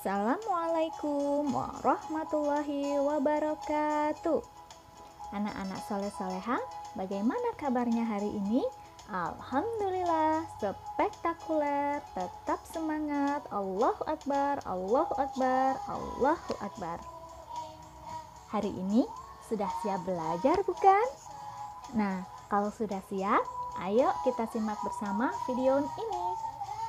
Assalamualaikum warahmatullahi wabarakatuh. Anak-anak soleh-soleha, bagaimana kabarnya hari ini? Alhamdulillah, spektakuler, tetap semangat. Allahu Akbar, Allahu Akbar, Allahu Akbar. Hari ini sudah siap belajar bukan? Nah, kalau sudah siap, ayo kita simak bersama video ini.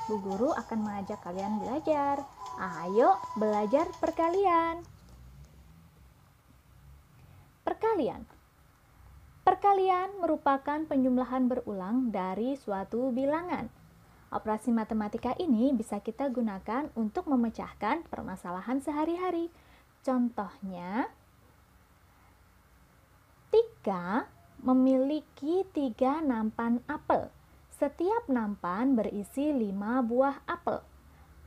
Bu Guru akan mengajak kalian belajar. Ayo belajar perkalian. Perkalian. Perkalian merupakan penjumlahan berulang dari suatu bilangan. Operasi matematika ini bisa kita gunakan untuk memecahkan permasalahan sehari-hari. Contohnya, 3 memiliki 3 nampan apel. Setiap nampan berisi 5 buah apel.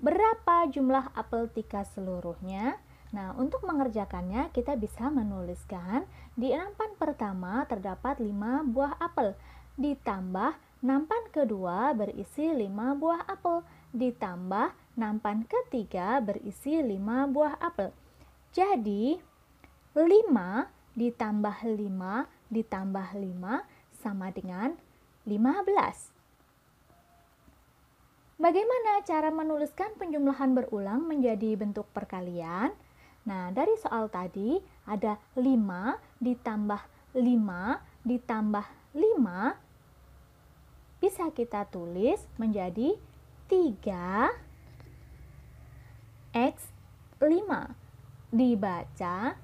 Berapa jumlah apel 3 seluruhnya? Nah, untuk mengerjakannya kita bisa menuliskan di nampan pertama terdapat 5 buah apel, ditambah nampan kedua berisi 5 buah apel, ditambah nampan ketiga berisi 5 buah apel. Jadi, 5 ditambah 5 ditambah 5 sama dengan 15. Bagaimana cara menuliskan penjumlahan berulang menjadi bentuk perkalian? Nah, dari soal tadi ada 5 ditambah 5 ditambah 5 bisa kita tulis menjadi 3x5. Dibaca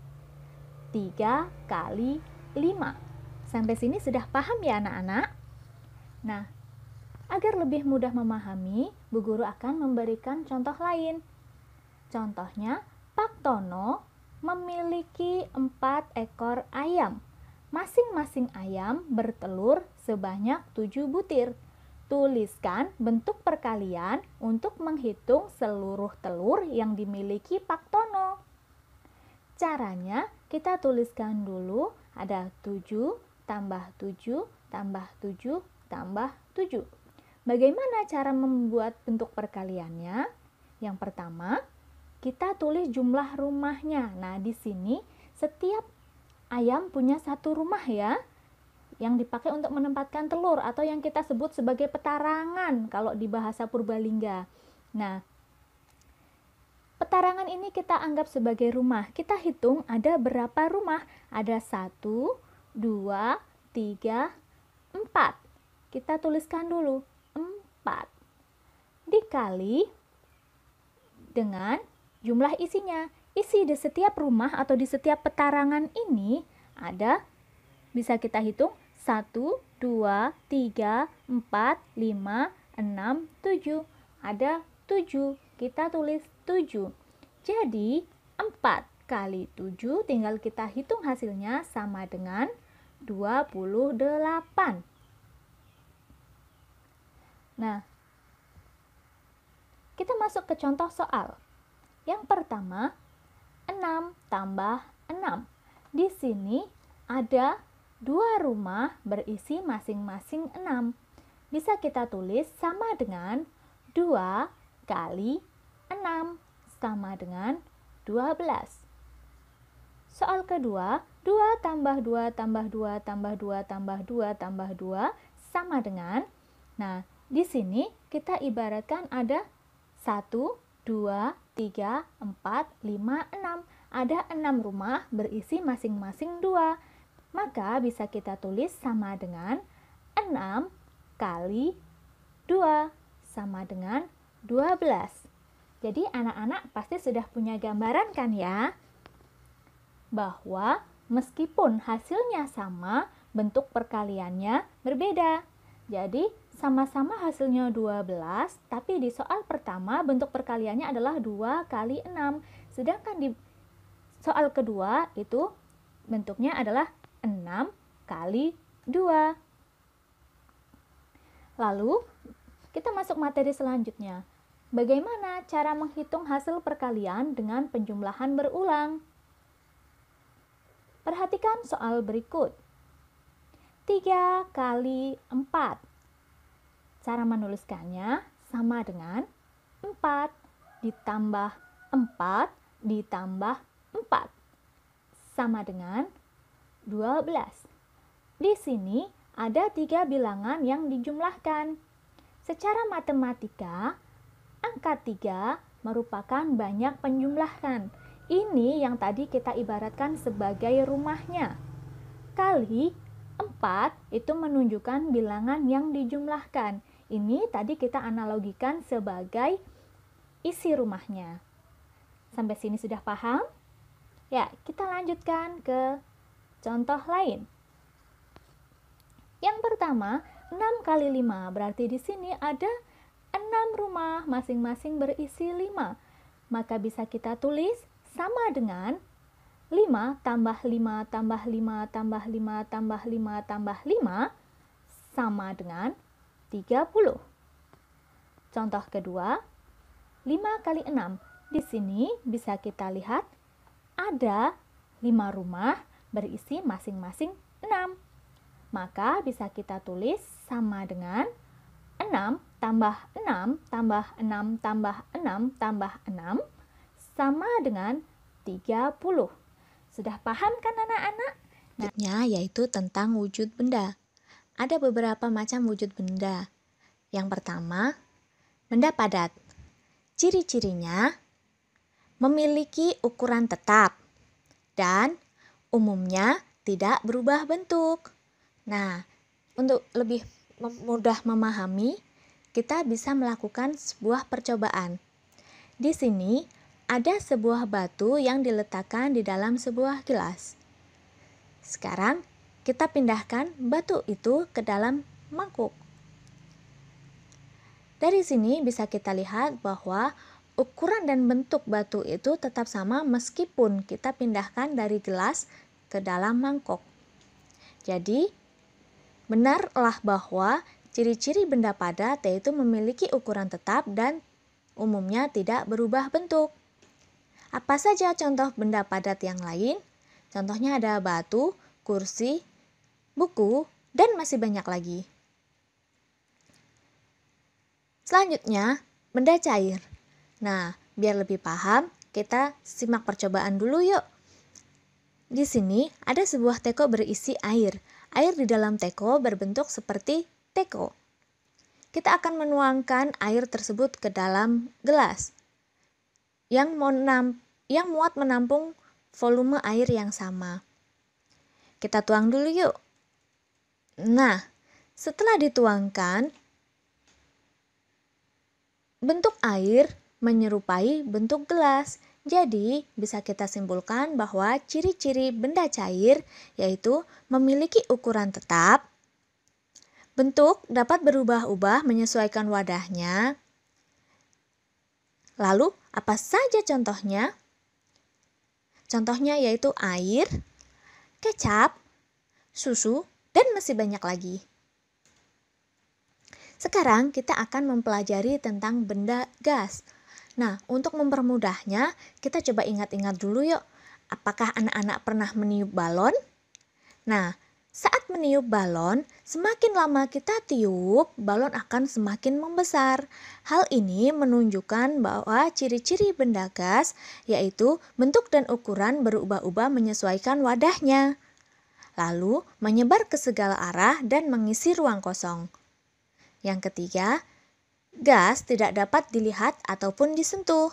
3 kali 5. Sampai sini sudah paham ya anak-anak? Nah, agar lebih mudah memahami, Bu Guru akan memberikan contoh lain. Contohnya, Pak Tono memiliki 4 ekor ayam. Masing-masing ayam bertelur sebanyak 7 butir. Tuliskan bentuk perkalian untuk menghitung seluruh telur yang dimiliki Pak Tono. Caranya, kita tuliskan dulu ada 7 tambah 7 tambah 7 tambah 7. Bagaimana cara membuat bentuk perkaliannya? Yang pertama, kita tulis jumlah rumahnya. Nah, di sini setiap ayam punya satu rumah ya, yang dipakai untuk menempatkan telur atau yang kita sebut sebagai petarangan kalau di bahasa Purbalingga. Nah, petarangan ini kita anggap sebagai rumah. Kita hitung ada berapa rumah? Ada 1, 2, 3, 4. Kita tuliskan dulu 4 dikali dengan jumlah isinya. Isi di setiap rumah atau di setiap petarangan ini ada, bisa kita hitung 1, 2, 3, 4, 5, 6, 7. Ada 7. Kita tulis 7. Jadi 4 kali 7 tinggal kita hitung hasilnya sama dengan 28. Nah, kita masuk ke contoh soal. Yang pertama, 6 tambah 6. Di sini ada 2 rumah berisi masing-masing 6. Bisa kita tulis sama dengan 2 kali 6 sama dengan 12. Soal kedua, 2 tambah 2 tambah 2 tambah 2 tambah 2 tambah 2 sama dengan, nah, di sini kita ibaratkan ada 1, 2, 3, 4, 5, 6. Ada 6 rumah berisi masing-masing 2. Maka bisa kita tulis sama dengan 6 kali 2 sama dengan 12. Jadi anak-anak pasti sudah punya gambaran kan ya? Bahwa meskipun hasilnya sama, bentuk perkaliannya berbeda. Jadi sama-sama hasilnya 12, tapi di soal pertama bentuk perkaliannya adalah 2 kali 6. Sedangkan di soal kedua itu bentuknya adalah 6 kali 2. Lalu kita masuk materi selanjutnya. Bagaimana cara menghitung hasil perkalian dengan penjumlahan berulang? Perhatikan soal berikut. 3 kali 4. Cara menuliskannya sama dengan 4 ditambah 4 ditambah 4 sama dengan 12. Di sini ada 3 bilangan yang dijumlahkan. Secara matematika, angka 3 merupakan banyak penjumlahan. Ini yang tadi kita ibaratkan sebagai rumahnya. Kali 4 itu menunjukkan bilangan yang dijumlahkan. Ini tadi kita analogikan sebagai isi rumahnya. Sampai sini sudah paham? Ya, kita lanjutkan ke contoh lain. Yang pertama, 6 kali 5, berarti di sini ada 6 rumah, masing-masing berisi 5. Maka bisa kita tulis sama dengan 5 tambah 5 tambah 5 tambah 5 tambah 5 tambah 5 sama dengan 30. Contoh kedua, 5 kali 6. Di sini bisa kita lihat ada 5 rumah berisi masing-masing 6. Maka bisa kita tulis sama dengan 6 tambah 6 tambah 6 tambah 6 tambah 6 sama dengan 30. Sudah paham kan anak-anak? Selanjutnya yaitu tentang wujud benda. Ada beberapa macam wujud benda. Yang pertama, benda padat. Ciri-cirinya memiliki ukuran tetap dan umumnya tidak berubah bentuk. Nah, untuk lebih mudah memahami, kita bisa melakukan sebuah percobaan. Di sini ada sebuah batu yang diletakkan di dalam sebuah gelas. Sekarang kita pindahkan batu itu ke dalam mangkuk. Dari sini bisa kita lihat bahwa ukuran dan bentuk batu itu tetap sama meskipun kita pindahkan dari gelas ke dalam mangkok. Jadi, benarlah bahwa ciri-ciri benda padat yaitu memiliki ukuran tetap dan umumnya tidak berubah bentuk. Apa saja contoh benda padat yang lain? Contohnya ada batu, kursi, buku, dan masih banyak lagi. Selanjutnya, benda cair. Nah, biar lebih paham, kita simak percobaan dulu yuk. Di sini ada sebuah teko berisi air. Air di dalam teko berbentuk seperti teko. Kita akan menuangkan air tersebut ke dalam gelas yang muat menampung volume air yang sama. Kita tuang dulu yuk. Nah, setelah dituangkan, bentuk air menyerupai bentuk gelas. Jadi, bisa kita simpulkan bahwa ciri-ciri benda cair yaitu memiliki ukuran tetap, bentuk dapat berubah-ubah menyesuaikan wadahnya. Lalu, apa saja contohnya? Contohnya yaitu air, kecap, susu, dan masih banyak lagi. Sekarang kita akan mempelajari tentang benda gas. Nah, untuk mempermudahnya, kita coba ingat-ingat dulu yuk. Apakah anak-anak pernah meniup balon? Nah, saat meniup balon, semakin lama kita tiup, balon akan semakin membesar. Hal ini menunjukkan bahwa ciri-ciri benda gas, yaitu bentuk dan ukuran berubah-ubah menyesuaikan wadahnya. Lalu, menyebar ke segala arah dan mengisi ruang kosong. Yang ketiga, gas tidak dapat dilihat ataupun disentuh.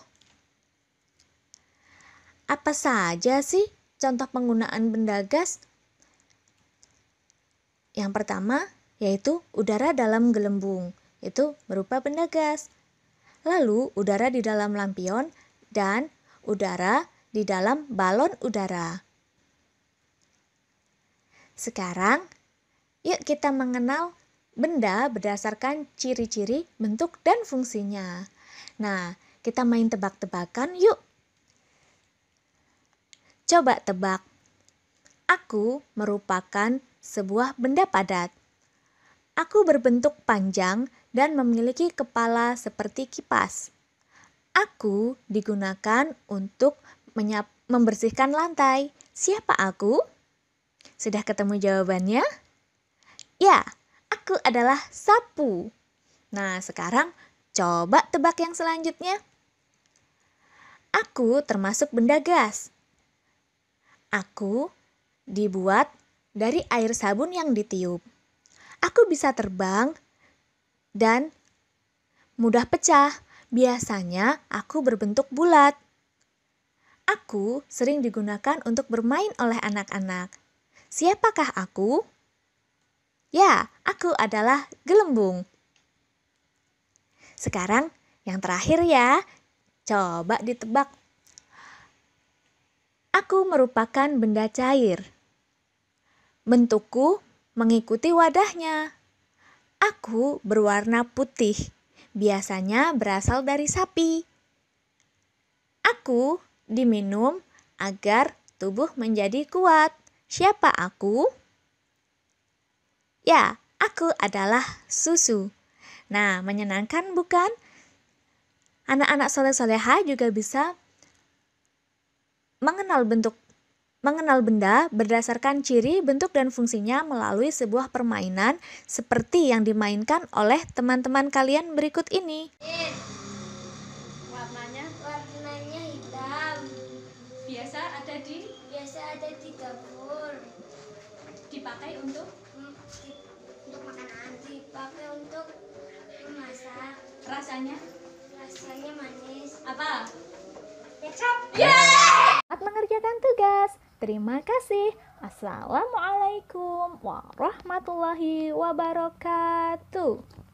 Apa saja sih contoh penggunaan benda gas? Yang pertama yaitu udara dalam gelembung, itu berupa benda gas. Lalu udara di dalam lampion dan udara di dalam balon udara. Sekarang, yuk kita mengenal benda berdasarkan ciri-ciri, bentuk, dan fungsinya. Nah, kita main tebak-tebakan yuk. Coba tebak. Aku merupakan sebuah benda padat. Aku berbentuk panjang dan memiliki kepala seperti kipas. Aku digunakan untuk membersihkan lantai. Siapa aku? Sudah ketemu jawabannya? Ya, aku adalah sapu. Nah, sekarang coba tebak yang selanjutnya. Aku termasuk benda gas. Aku dibuat dari air sabun yang ditiup. Aku bisa terbang dan mudah pecah. Biasanya aku berbentuk bulat. Aku sering digunakan untuk bermain oleh anak-anak. Siapakah aku? Ya, aku adalah gelembung. Sekarang yang terakhir ya. Coba ditebak. Aku merupakan benda cair. Bentukku mengikuti wadahnya. Aku berwarna putih. Biasanya berasal dari sapi. Aku diminum agar tubuh menjadi kuat. Siapa aku? Ya, aku adalah susu. Nah, menyenangkan bukan? Anak-anak soleh-soleha juga bisa mengenal benda berdasarkan ciri, bentuk, dan fungsinya melalui sebuah permainan seperti yang dimainkan oleh teman-teman kalian berikut ini. Warnanya hitam. Biasa ada di dapur. dipakai untuk Makanan. Dipakai untuk memasak. rasanya Rasanya manis. apa? Kecap. Saat mengerjakan tugas. Terima kasih. Assalamualaikum warahmatullahi wabarakatuh.